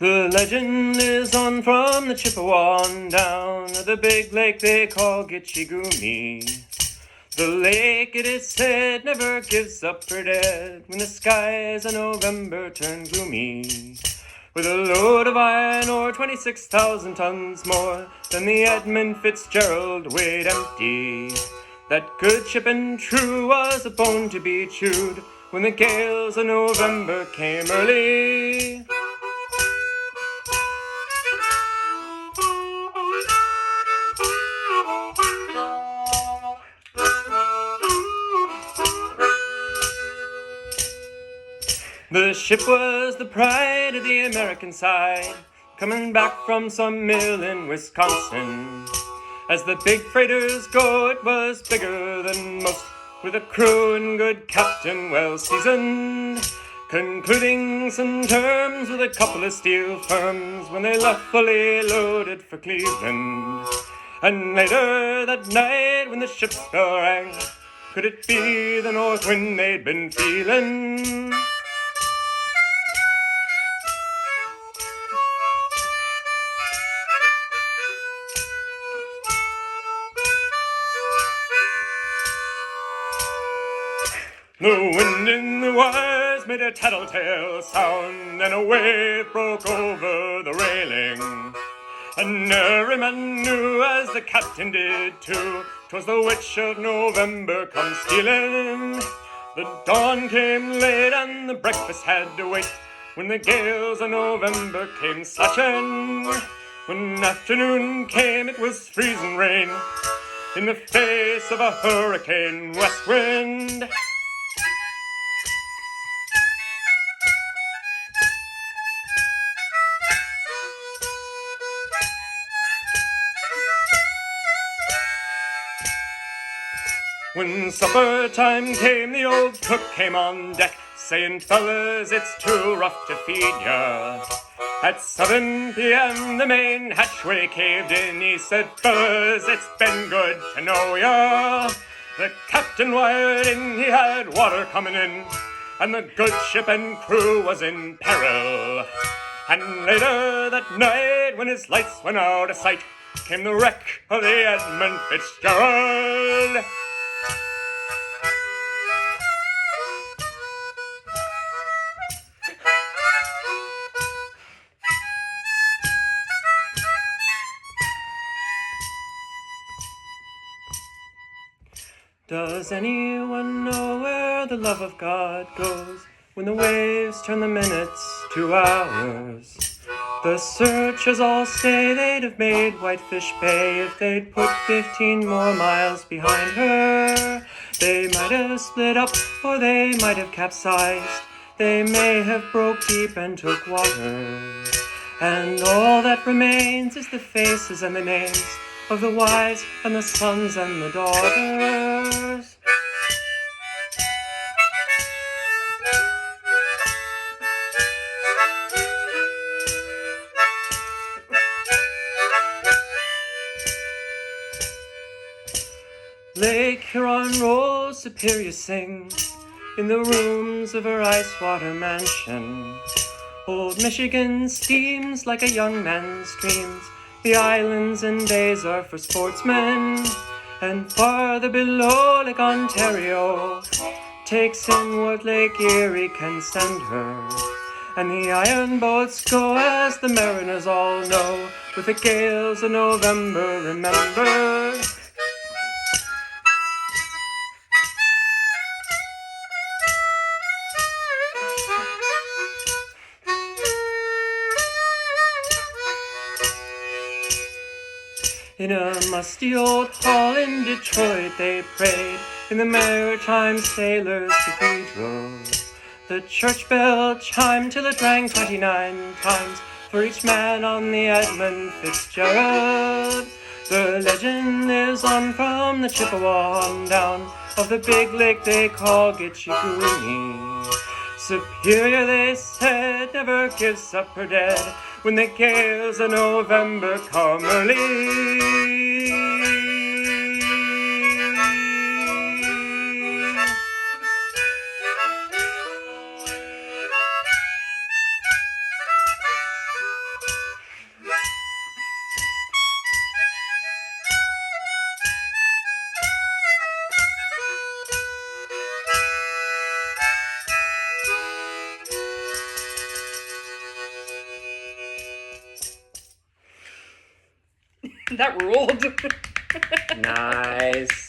The legend lives on from the Chippewa on down to the big lake they call Gitchigumi. The lake, it is said, never gives up her dead when the skies in November turn gloomy. With a load of iron ore 26,000 tons more than the Edmund Fitzgerald weighed empty. That good ship and true was a bone to be chewed when the gales of November came early. The ship was the pride of the American side, coming back from some mill in Wisconsin. As the big freighters go, it was bigger than most, with a crew and good captain well seasoned, concluding some terms with a couple of steel firms when they left fully loaded for Cleveland. And later that night when the ship's bell rang, could it be the north wind they'd been feeling? The wind in the wires made a tattletale sound, and a wave broke over the railing. And every man knew, as the captain did too, 'twas the witch of November come stealing. The dawn came late and the breakfast had to wait, when the gales of November came slashing. When afternoon came, it was freezing rain in the face of a hurricane west wind. When supper time came, the old cook came on deck, saying, "Fellas, it's too rough to feed ya." At 7 p.m. the main hatchway caved in. He said, "Fellas, it's been good to know ya." The captain wired in, he had water coming in, and the good ship and crew was in peril. And later that night, when his lights went out of sight, came the wreck of the Edmund Fitzgerald. Does anyone know where the love of God goes when the waves turn the minutes to hours? The searchers all say they'd have made Whitefish Bay if they'd put 15 more miles behind her. They might have split up, or they might have capsized. They may have broke deep and took water. And all that remains is the faces and the names of the wives and the sons and the daughters. Lake Huron rolls, Superior sings in the rooms of her ice-water mansion. Old Michigan steams like a young man's dreams. The islands and bays are for sportsmen, and farther below Lake Ontario takes in what Lake Erie can send her. And the iron boats go, as the mariners all know, with the gales of November, remember. In a musty old hall in Detroit they prayed in the Maritime Sailors' Cathedral. The church bell chimed till it rang 29 times for each man on the Edmund Fitzgerald. The legend lives on from the Chippewa on down of the big lake they call Gitchigumi. Superior, they said, never gives up her dead when the gales of November come early. That ruled. Nice.